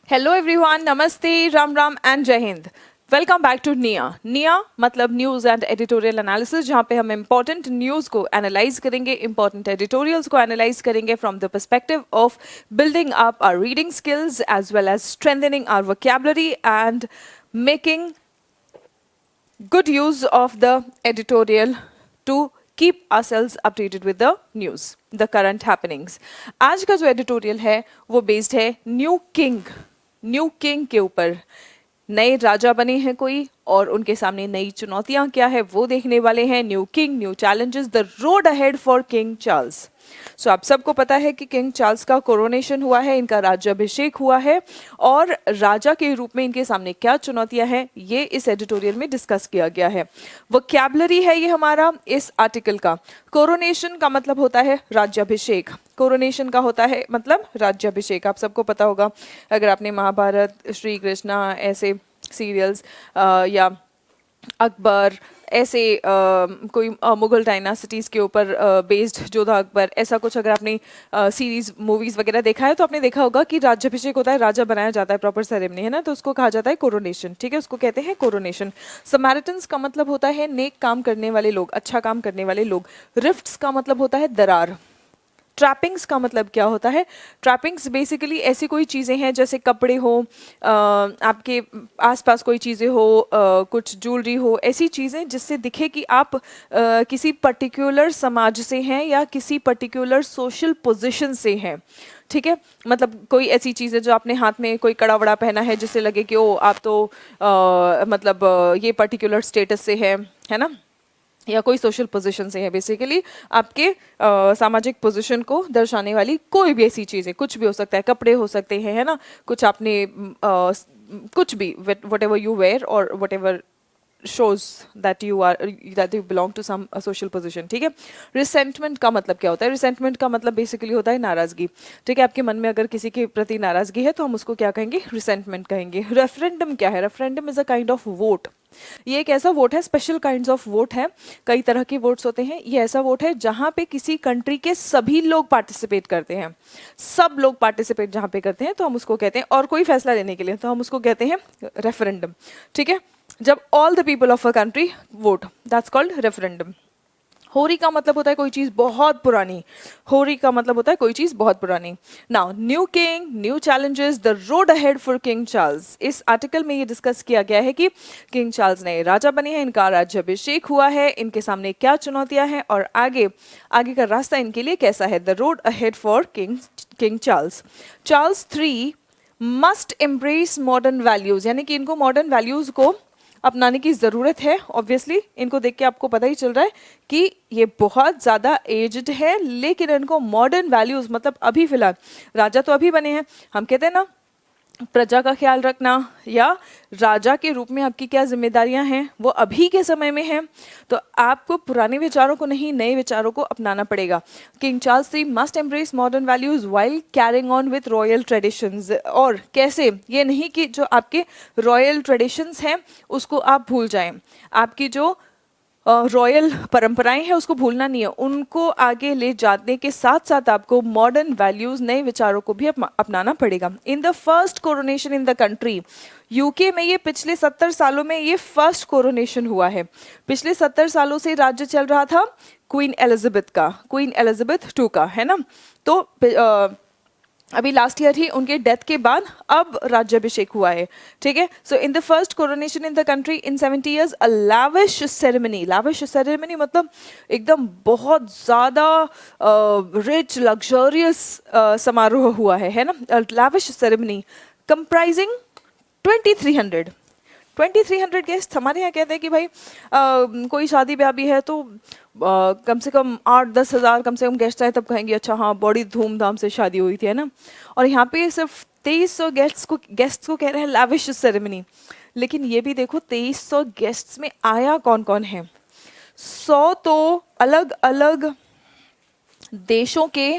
Hello everyone, नमस्ते, Ram Ram and जय Hind. Welcome back to निया मतलब न्यूज़ एंड एडिटोरियल एनालिसिस, जहाँ पे हम इंपॉर्टेंट न्यूज़ को एनालाइज करेंगे, इंपॉर्टेंट एडिटोरियल्स को एनालाइज करेंगे from the perspective of building up our reading skills as well as strengthening our vocabulary and making good use of the editorial to keep ourselves updated with the news, the current happenings. आज का जो editorial है वो based है new king के ऊपर। नए राजा बने हैं कोई और उनके सामने नई चुनौतियां क्या है वो देखने वाले हैं। New king, new challenges, the road ahead for King Charles. So आप सबको पता है कि किंग चार्ल्स का कोरोनेशन हुआ है, इनका राज्याभिषेक हुआ है और राजा के रूप में इनके सामने क्या चुनौतियां हैं ये इस एडिटोरियल में डिस्कस किया गया है। वोकैबुलरी है ये हमारा इस आर्टिकल का। कोरोनेशन का मतलब होता है राज्याभिषेक, कोरोनेशन का होता है मतलब राज्याभिषेक। आप सबको पता होगा, अगर आपने महाभारत, श्री कृष्णा ऐसे सीरियल्स या अकबर ऐसे कोई मुगल डायनासिटीज़ के ऊपर बेस्ड जोधा अकबर ऐसा कुछ अगर आपने सीरीज मूवीज़ वगैरह देखा है तो आपने देखा होगा कि राज्याभिषेक होता है, राजा बनाया जाता है, प्रॉपर सेरेमनी है ना, तो उसको कहा जाता है कोरोनेशन। ठीक है, उसको कहते हैं कोरोनेशन। समारिटन्स का मतलब होता है नेक काम करने वाले लोग, अच्छा काम करने वाले लोग। रिफ्ट्स का मतलब होता है दरार। ट्रैपिंग्स का मतलब क्या होता है? ट्रैपिंग्स बेसिकली ऐसी कोई चीज़ें हैं जैसे कपड़े हो, आपके आसपास कोई चीज़ें हो, कुछ ज्वेलरी हो, ऐसी चीज़ें जिससे दिखे कि आप किसी पर्टिकुलर समाज से हैं या किसी पर्टिकुलर सोशल पोजीशन से हैं। ठीक है, मतलब कोई ऐसी चीज़ है जो आपने हाथ में कोई कड़ा वड़ा पहना है जिससे लगे कि ओ आप तो मतलब ये पर्टिकुलर स्टेटस से है ना, या कोई सोशल पोजीशन से है। बेसिकली आपके सामाजिक पोजीशन को दर्शाने वाली कोई भी ऐसी चीज़ है, कुछ भी हो सकता है, कपड़े हो सकते हैं, है ना, कुछ आपने कुछ भी, वट एवर यू वेयर और what ever shows that you belong to some social position। ठीक है। रिसेंटमेंट का मतलब क्या होता है? रिसेंटमेंट का मतलब बेसिकली होता है नाराजगी। ठीक है, आपके मन में अगर किसी के प्रति नाराजगी है तो हम उसको क्या कहेंगे? रिसेंटमेंट कहेंगे। रेफरेंडम क्या है? Referendum is a kind of vote. ये एक ऐसा वोट है, स्पेशल काइंड्स ऑफ वोट है, कई तरह के वोट्स होते हैं। ये ऐसा वोट है जहां पे किसी कंट्री के सभी लोग पार्टिसिपेट करते हैं, सब लोग पार्टिसिपेट जहां पे करते हैं तो हम उसको कहते हैं, और कोई फैसला लेने के लिए तो हम उसको कहते हैं रेफरेंडम। ठीक है, जब all the people of a country vote, that's called referendum. होरी का मतलब होता है कोई चीज़ बहुत पुरानी। होरी का मतलब होता है कोई चीज़ बहुत पुरानी। Now new king, new challenges, the road ahead for King Charles. इस आर्टिकल में ये डिस्कस किया गया है कि किंग चार्ल्स नए राजा बने हैं, इनका राज्याभिषेक हुआ है, इनके सामने क्या चुनौतियां हैं और आगे आगे का रास्ता इनके लिए कैसा है। The road ahead for King Charles. Charles 3 must embrace modern values, यानी कि इनको मॉडर्न वैल्यूज को अपनाने की ज़रूरत है। ऑब्वियसली इनको देख के आपको पता ही चल रहा है कि ये बहुत ज़्यादा एज्ड है, लेकिन इनको मॉडर्न वैल्यूज़ मतलब अभी फिलहाल राजा तो अभी बने हैं, हम कहते हैं ना प्रजा का ख्याल रखना या राजा के रूप में आपकी क्या जिम्मेदारियां हैं वो अभी के समय में हैं, तो आपको पुराने विचारों को नहीं नए विचारों को अपनाना पड़ेगा। King Charles 3 must embrace modern values while carrying on with royal traditions. और कैसे? ये नहीं कि जो आपके रॉयल ट्रेडिशंस हैं उसको आप भूल जाएं, आपकी जो रॉयल परंपराएं हैं उसको भूलना नहीं है, उनको आगे ले जाने के साथ साथ आपको मॉडर्न वैल्यूज नए विचारों को भी अपनाना पड़ेगा। इन the first coronation in the country, UK में ये पिछले 70 सालों में ये फर्स्ट कोरोनेशन हुआ है। पिछले 70 सालों से राज्य चल रहा था क्वीन एलिजाबेथ का, क्वीन एलिजाबेथ 2 का, है ना। तो अभी लास्ट ईयर ही उनके डेथ के बाद अब राज्याभिषेक हुआ है। ठीक है, so in the first coronation in the country in 70 years a lavish ceremony. Lavish ceremony मतलब एकदम बहुत ज़्यादा रिच लग्जरियस समारोह हुआ है ना। Lavish ceremony comprising 2300 guest. हमारे यहाँ कहते हैं कि भाई कोई शादी ब्याह भी है तो कम से कम 8-10 हज़ार कम से कम गेस्ट आए तब कहेंगे अच्छा हाँ बड़ी धूमधाम से शादी हुई थी, है ना। और यहाँ पे सिर्फ 2300 गेस्ट्स को कह रहे हैं लाविश सेरेमनी। लेकिन ये भी देखो 2300 गेस्ट्स में आया कौन कौन है। 100 तो अलग अलग देशों के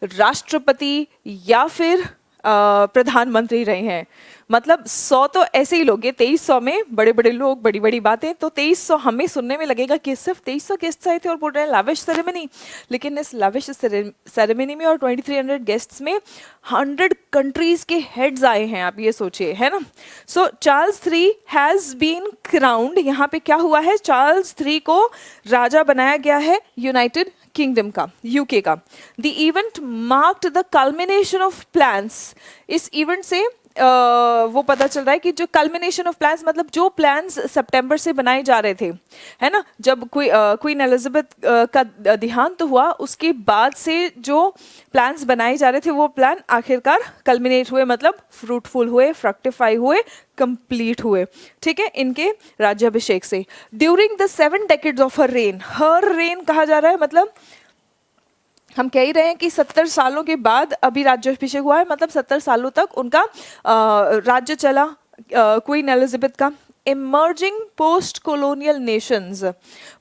राष्ट्रपति या फिर प्रधानमंत्री रहे हैं। मतलब 100 तो ऐसे ही लोग हैं, 2300 में बड़े बड़े लोग, बड़ी बड़ी बातें। तो 2300 हमें सुनने में लगेगा कि सिर्फ 2300 गेस्ट्स आए थे और बोल रहे हैं लाविश सेरेमनी, लेकिन इस लाविश सेरेमनी में और 2300 गेस्ट्स में 100 कंट्रीज के हेड्स आए हैं, आप ये सोचिए, है ना। So Charles III has been crowned. यहाँ पे क्या हुआ है, चार्ल्स III को राजा बनाया गया है यूनाइटेड किंगडम का, यूके का। The event marked the culmination of plans. इस इवेंट से वो पता चल रहा है कि जो कल्मिनेशन ऑफ प्लान्स मतलब जो प्लान्स सितंबर से बनाए जा रहे थे, है ना, जब क्वीन एलिजाबेथ का देहांत हुआ उसके बाद से जो प्लान्स बनाए जा रहे थे वो प्लान आखिरकार कल्मिनेट हुए, मतलब फ्रूटफुल हुए, फ्रक्टिफाई हुए, कंप्लीट हुए, ठीक है, इनके राज्याभिषेक से। During the 7 decades of her rain कहा जा रहा है, मतलब हम कह ही रहे हैं कि 70 सालों के बाद अभी राज्याभिषेक हुआ है, मतलब 70 सालों तक उनका राज्य चला, क्वीन एलिजाबेथ का। Emerging post colonial Nations,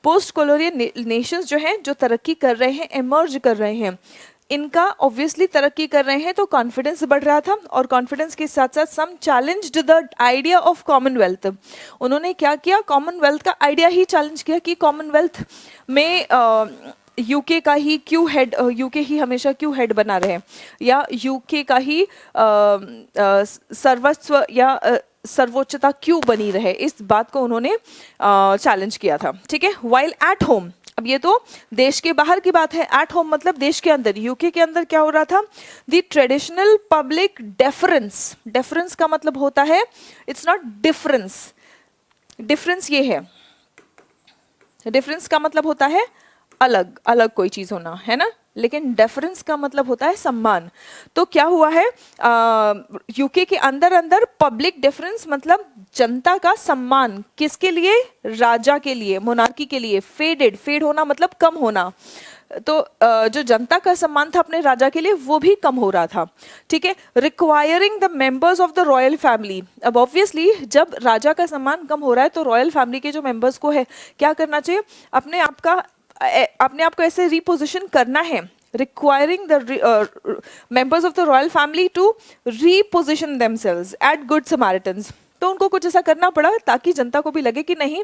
post colonial Nations जो हैं, जो तरक्की कर रहे हैं, इमर्ज कर रहे हैं, इनका ऑब्वियसली तरक्की कर रहे हैं तो कॉन्फिडेंस बढ़ रहा था, और कॉन्फिडेंस के साथ साथ some challenged the idea of Commonwealth. उन्होंने क्या किया, कॉमनवेल्थ का आइडिया ही चैलेंज किया कि कॉमनवेल्थ में यूके का ही क्यों हेड, यूके ही हमेशा क्यों हेड बना रहे, या यूके का ही सर्वस्व या सर्वोच्चता क्यों बनी रहे, इस बात को उन्होंने चैलेंज किया था, ठीक है। वाइल एट होम, अब ये तो देश के बाहर की बात है, एट होम मतलब देश के अंदर, यूके के अंदर क्या हो रहा था, the traditional public deference. Deference का मतलब होता है, इट्स नॉट डिफरेंस, डिफरेंस ये है, डिफरेंस का मतलब होता है अलग अलग कोई चीज होना, है ना, लेकिन डेफरेंस का मतलब होता है सम्मान। तो क्या हुआ है, यूके के अंदर अंदर पब्लिक डेफरेंस मतलब जनता का सम्मान, किसके लिए, राजा के लिए, मोनार्की के लिए। फेड होना मतलब कम होना, तो जो जनता का सम्मान था अपने राजा के लिए वो भी कम हो रहा था, ठीक है। Requiring the members of the royal family, अब ऑब्वियसली जब राजा का सम्मान कम हो रहा है तो रॉयल फैमिली के जो मेंबर्स को है क्या करना चाहिए, अपने आप को ऐसे रिपोजिशन करना है, requiring the members of the royal family to reposition themselves at good Samaritans. तो उनको कुछ ऐसा करना पड़ा ताकि जनता को भी लगे कि नहीं,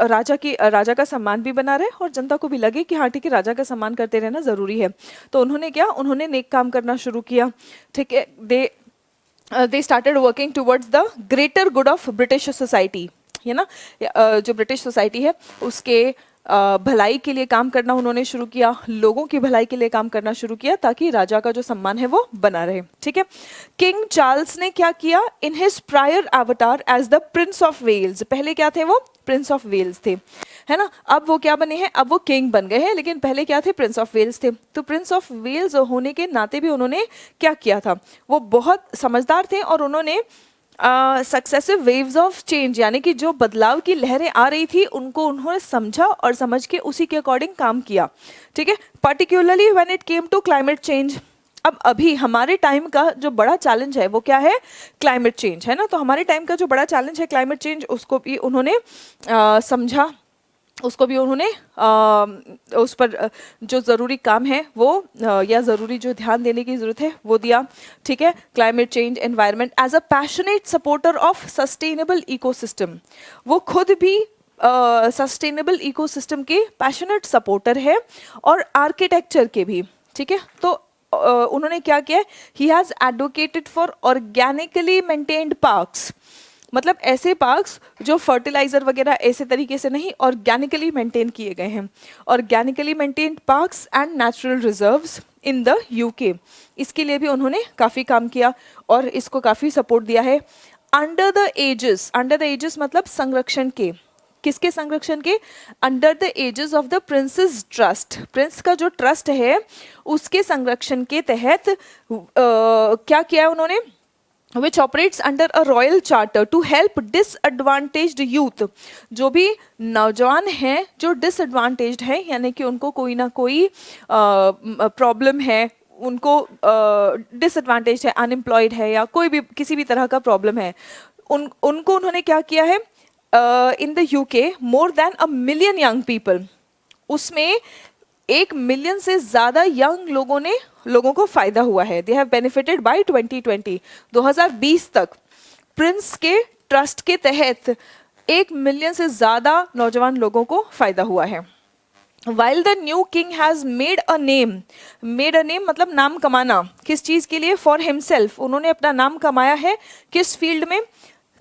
राजा का सम्मान भी बना रहे और जनता को भी लगे कि हाँ ठीक है, राजा का सम्मान करते रहना ज़रूरी है। तो उन्होंने क्या, उन्होंने नेक काम करना शुरू किया, ठीक है। They started working towards the greater good of British society, है ना, जो ब्रिटिश सोसाइटी है उसके भलाई के लिए काम करना उन्होंने शुरू किया, लोगों की भलाई के लिए काम करना शुरू किया ताकि राजा का जो सम्मान है वो बना रहे, ठीक है। किंग चार्ल्स ने क्या किया, in his prior avatar as the prince of Wales, पहले क्या थे वो, प्रिंस ऑफ वेल्स थे, है ना, अब वो क्या बने हैं, अब वो किंग बन गए हैं, लेकिन पहले क्या थे, प्रिंस ऑफ वेल्स थे। तो प्रिंस ऑफ वेल्स होने के नाते भी उन्होंने क्या किया था, वो बहुत समझदार थे और उन्होंने सक्सेसिव वेव्स ऑफ चेंज, यानी कि जो बदलाव की लहरें आ रही थी उनको उन्होंने समझा और समझ के उसी के अकॉर्डिंग काम किया, ठीक है। Particularly when it came to climate change, अब अभी हमारे टाइम का जो बड़ा चैलेंज है वो क्या है, क्लाइमेट चेंज, है ना। तो हमारे टाइम का जो बड़ा चैलेंज है क्लाइमेट चेंज, उसको भी उन्होंने समझा, उसको भी उन्होंने उस पर जो ज़रूरी काम है वो या ज़रूरी जो ध्यान देने की ज़रूरत है वो दिया, ठीक है। Climate change, environment, as a passionate supporter of sustainable ecosystem, वो खुद भी सस्टेनेबल इकोसिस्टम के पैशनेट सपोर्टर है और आर्किटेक्चर के भी, ठीक है। तो उन्होंने क्या किया, he has advocated for organically maintained parks, मतलब ऐसे पार्क्स जो फर्टिलाइजर वगैरह ऐसे तरीके से नहीं, ऑर्गेनिकली मेंटेन किए गए हैं, organically maintained parks and natural reserves in the UK, इसके लिए भी उन्होंने काफ़ी काम किया और इसको काफ़ी सपोर्ट दिया है। अंडर द एजेस मतलब संरक्षण के, किसके संरक्षण के, under the aegis of the Prince's Trust, prince का जो ट्रस्ट है उसके संरक्षण के तहत क्या किया है उन्होंने, which operates under a royal charter to help disadvantaged youth, जो भी नौजवान हैं जो disadvantaged हैं, यानी कि उनको कोई ना कोई प्रॉब्लम है, उनको डिसएडवांटेज है, अनएम्प्लॉयड है या कोई भी किसी भी तरह का प्रॉब्लम है, उनको उन्होंने क्या किया है, in the UK more than 1 million young people, उसमें 1 मिलियन से ज्यादा यंग लोगों को फायदा हुआ है। दे हैव बेनिफिटेड बाय 2020, 2020 तक प्रिंस के ट्रस्ट के तहत 1 मिलियन से ज्यादा नौजवान लोगों को फायदा हुआ है। While the new king has made a name मतलब नाम कमाना, किस चीज के लिए? For himself, उन्होंने अपना नाम कमाया है किस फील्ड में?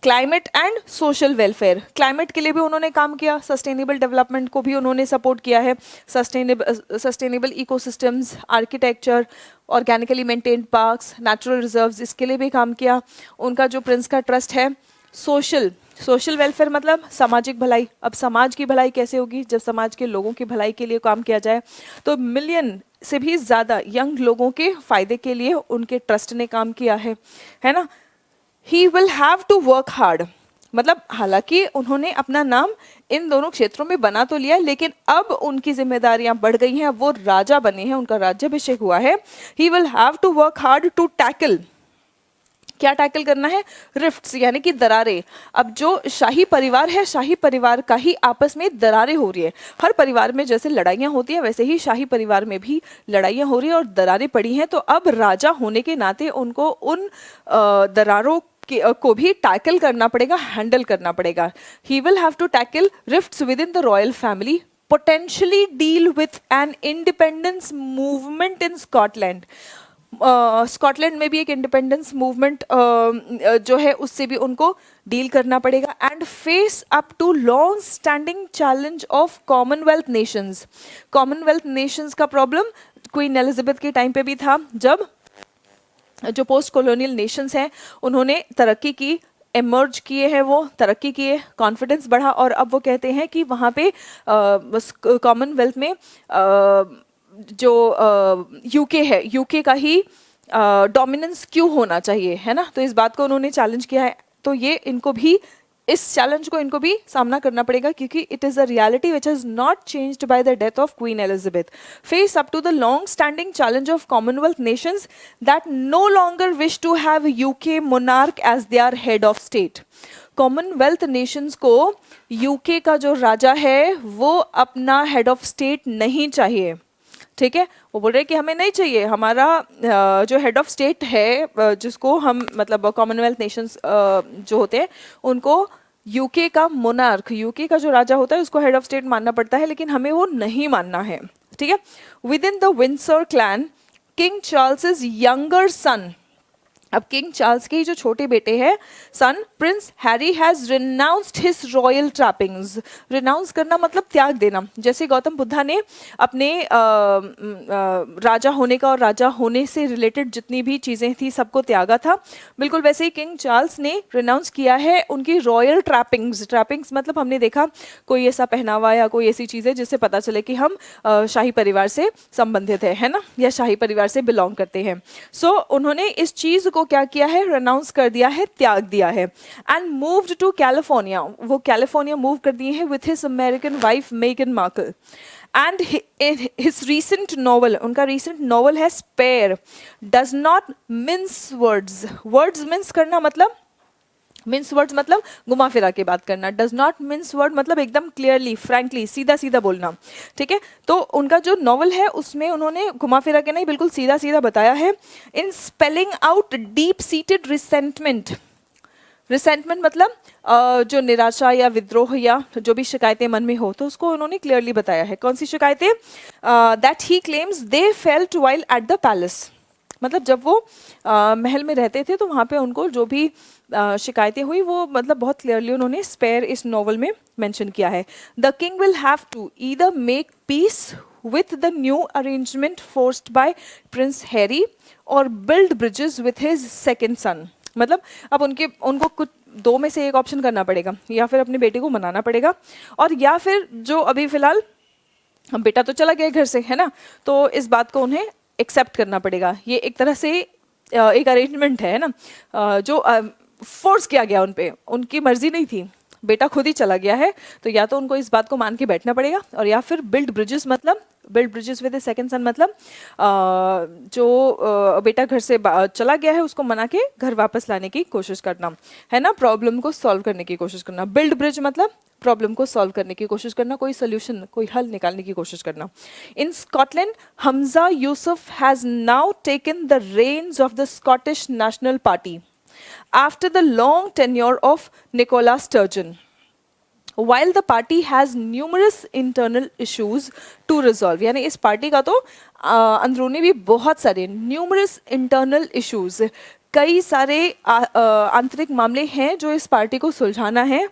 Climate and social welfare. Climate के लिए भी उन्होंने काम किया, सस्टेनेबल डेवलपमेंट को भी उन्होंने सपोर्ट किया है, sustainable ecosystems, architecture, organically maintained parks, natural reserves, इसके लिए भी काम किया। उनका जो प्रिंस का ट्रस्ट है, सोशल वेलफेयर मतलब सामाजिक भलाई। अब समाज की भलाई कैसे होगी? जब समाज के लोगों की भलाई के लिए काम किया जाए। तो मिलियन से भी ज़्यादा यंग लोगों के फायदे के लिए उनके ट्रस्ट ने काम किया है ना। He will have to work hard, मतलब हालांकि उन्होंने अपना नाम इन दोनों क्षेत्रों में बना तो लिया, लेकिन अब उनकी जिम्मेदारियां बढ़ गई हैं, अब वो राजा बने हैं, उनका राज्याभिषेक हुआ है। He will have to work hard to tackle, क्या टैकल करना है? रिफ्ट्स यानी कि दरारें। अब जो शाही परिवार है, शाही परिवार का ही आपस में दरारें हो रही है। हर परिवार में जैसे लड़ाइयाँ होती हैं, वैसे ही शाही परिवार में भी लड़ाइयाँ हो रही हैं और दरारें पड़ी हैं। तो अब राजा होने के नाते उनको उन दरारों को भी टैकल करना पड़ेगा, हैंडल करना पड़ेगा। He will have to tackle rifts within the royal family, potentially deal with an independence movement in Scotland. Scotland में भी एक इंडिपेंडेंस मूवमेंट जो है उससे भी उनको डील करना पड़ेगा। And face up to long standing challenge of Commonwealth nations. Commonwealth nations का प्रॉब्लम क्वीन एलिजाबेथ के टाइम पे भी था, जब जो पोस्ट कॉलोनियल नेशंस हैं उन्होंने तरक्की की, एमर्ज किए हैं, वो तरक्की किए, कॉन्फिडेंस बढ़ा, और अब वो कहते हैं कि वहाँ पे कॉमनवेल्थ में जो यूके है, यूके का ही डोमिनेंस क्यों होना चाहिए, है ना। तो इस बात को उन्होंने चैलेंज किया है। तो ये इनको भी, इस चैलेंज को इनको भी सामना करना पड़ेगा, क्योंकि it is a reality which is not changed by the death of Queen Elizabeth. Face up to the long standing challenge of Commonwealth nations that no longer wish to have UK monarch as their head of state. Commonwealth nations को UK का जो राजा है वो अपना head of state नहीं चाहिए, ठीक है। वो बोल रहे हैं कि हमें नहीं चाहिए, हमारा जो हेड ऑफ स्टेट है, जिसको हम मतलब कॉमनवेल्थ नेशंस जो होते हैं उनको यूके का मोनार्क, यूके का जो राजा होता है उसको हेड ऑफ स्टेट मानना पड़ता है, लेकिन हमें वो नहीं मानना है, ठीक है। Within the Windsor clan, King Charles younger son, अब किंग चार्ल्स के जो छोटे बेटे हैं son, Prince Harry has renounced his royal trappings. Renounce करना मतलब त्याग देना। जैसे गौतम बुद्धा ने अपने राजा होने का और राजा होने से रिलेटेड जितनी भी चीज़ें थी सबको त्यागा था, बिल्कुल वैसे ही किंग चार्ल्स ने रिनाउंस किया है उनकी रॉयल ट्रैपिंग्स। ट्रैपिंग्स मतलब हमने देखा कोई ऐसा पहनावा या कोई ऐसी चीज़ें जिससे पता चले कि हम शाही परिवार से संबंधित है ना, या शाही परिवार से बिलोंग करते हैं। सो उन्होंने इस चीज़ को क्या किया है? रिनाउंस कर दिया है, त्याग दिया है। एंड मूव्ड टू कैलिफोर्निया, वो कैलिफोर्निया मूव कर दिए हैं विथ हिज अमेरिकन वाइफ मेगन Markle. And his recent novel, उनका रीसेंट नॉवल है Spare, does not mince words. Words mince करना मतलब, मिन्स वर्ड्स मतलब घुमा फिरा के बात करना, डज नॉट मिन्स वर्ड मतलब एकदम क्लियरली, फ्रैंकली, सीधा सीधा बोलना, ठीक है। तो उनका जो नॉवल है उसमें उन्होंने घुमा फिरा के नहीं, बिल्कुल सीधा सीधा बताया है। In spelling out deep seated resentment, resentment मतलब जो निराशा या विद्रोह या जो भी शिकायतें मन में हो, तो उसको उन्होंने क्लियरली बताया है। कौन सी शिकायतें? That he claims they felt while at the palace, मतलब जब वो महल में रहते थे तो वहाँ पे उनको जो भी शिकायतें हुई वो मतलब बहुत क्लियरली उन्होंने स्पेयर इस नॉवल में मेंशन किया है। The king will have to either make peace with the new arrangement forced by Prince Harry or build bridges with his second son. मतलब अब उनको कुछ दो में से एक ऑप्शन करना पड़ेगा, या फिर अपने बेटे को मनाना पड़ेगा, और या फिर जो अभी फिलहाल बेटा तो चला गया घर से, है ना, तो इस बात को उन्हें एक्सेप्ट करना पड़ेगा। ये एक तरह से एक अरेंजमेंट है ना, जो फोर्स किया गया उन पे, उनकी मर्जी नहीं थी, बेटा खुद ही चला गया है, तो या तो उनको इस बात को मान के बैठना पड़ेगा, और या फिर बिल्ड ब्रिजेस, मतलब बिल्ड ब्रिजेस विद सेकंड सन, मतलब जो बेटा घर से चला गया है उसको मना के घर वापस लाने की कोशिश करना, है ना, प्रॉब्लम को सॉल्व करने की कोशिश करना। बिल्ड ब्रिज मतलब प्रॉब्लम को सॉल्व करने की कोशिश करना, कोई सोल्यूशन, कोई हल निकालने की कोशिश करना। In Scotland, Humza Yousaf has now taken the reins of the Scottish National Party after the long tenure of Nicola Sturgeon. While the party has numerous internal issues to resolve, यानी इस पार्टी का तो अंदरूनी भी बहुत सारे numerous internal issues, कई सारे आंतरिक मामले हैं जो इस पार्टी को सुलझाना है।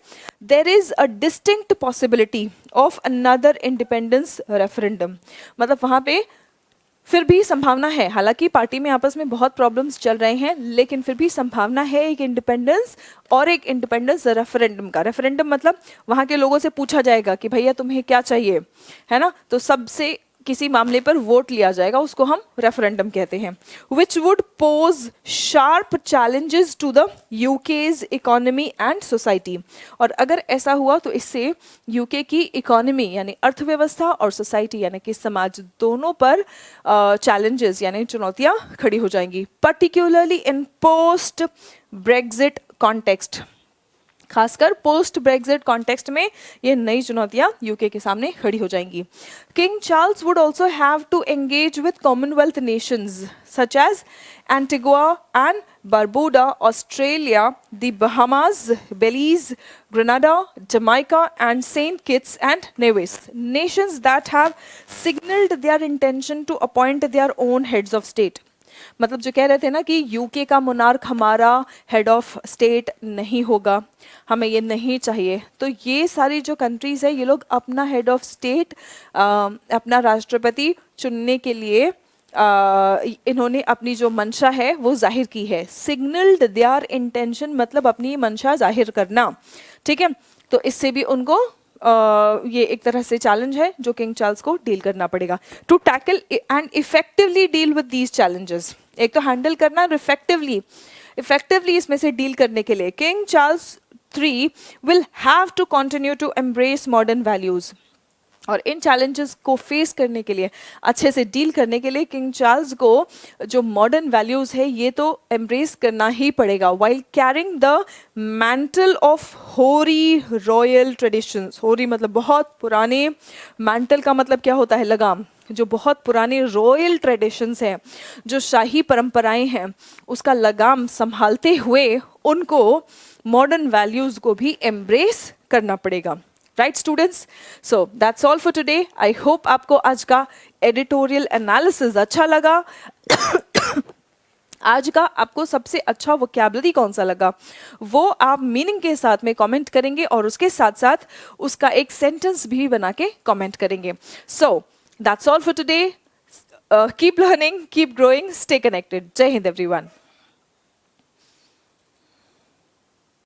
There is a distinct possibility of another independence referendum, मतलब वहाँ पे फिर भी संभावना है, हालांकि पार्टी में आपस में बहुत प्रॉब्लम्स चल रहे हैं, लेकिन फिर भी संभावना है एक इंडिपेंडेंस और एक इंडिपेंडेंस रेफरेंडम का। रेफरेंडम मतलब वहाँ के लोगों से पूछा जाएगा कि भैया तुम्हें क्या चाहिए, है ना, तो सबसे किसी मामले पर वोट लिया जाएगा, उसको हम रेफरेंडम कहते हैं। Which would pose sharp challenges to the UK's economy and society, और अगर ऐसा हुआ तो इससे यूके की इकोनॉमी यानी अर्थव्यवस्था और सोसाइटी यानी कि समाज दोनों पर चैलेंजेस यानी चुनौतियां खड़ी हो जाएंगी, particularly in post Brexit context. खासकर पोस्ट ब्रेक्जिट कॉन्टेक्स्ट में ये नई चुनौतियां यूके के सामने खड़ी हो जाएंगी। King Charles would also have to engage with Commonwealth nations such as Antigua and Barbuda, Australia, the Bahamas, Belize, Grenada, Jamaica and Saint Kitts and Nevis, nations that have signaled their intention to appoint their own heads of state। मतलब जो कह रहे थे ना कि UK का monarch हमारा head of state नहीं होगा, हमें ये नहीं चाहिए, तो ये सारी जो कंट्रीज़ है ये लोग अपना हेड ऑफ स्टेट, अपना राष्ट्रपति चुनने के लिए इन्होंने अपनी जो मंशा है वो जाहिर की है। सिग्नल्ड देयर इंटेंशन मतलब अपनी मंशा जाहिर करना, ठीक है, तो इससे भी उनको ये एक तरह से चैलेंज है जो किंग चार्ल्स को डील करना पड़ेगा। To tackle and effectively deal with these challenges, एक तो हैंडल करना और इफेक्टिवली इसमें से डील करने के लिए King Charles III will have to continue to embrace modern values, और इन चैलेंजेस को फेस करने के लिए, अच्छे से डील करने के लिए किंग चार्ल्स को जो मॉडर्न वैल्यूज़ है ये तो एम्ब्रेस करना ही पड़ेगा, while carrying the mental of होरी रॉयल ट्रेडिशंस। होरी मतलब बहुत पुराने, मैंटल का मतलब क्या होता है, लगाम, जो बहुत पुराने रॉयल ट्रेडिशंस हैं, जो शाही परंपराएं हैं, उसका लगाम संभालते हुए उनको मॉडर्न वैल्यूज़ को भी एम्ब्रेस करना पड़ेगा। Right students, so that's all for today. I hope आपको आज का एडिटोरियल एनालिसिस अच्छा लगा। आज का आपको सबसे अच्छा वोकैबुलरी कौन सा लगा वो आप मीनिंग के साथ में कमेंट करेंगे, और उसके साथ साथ उसका एक सेंटेंस भी बना के कमेंट करेंगे। So that's all for today. Keep learning, keep growing, stay connected. जय हिंद एवरीवन।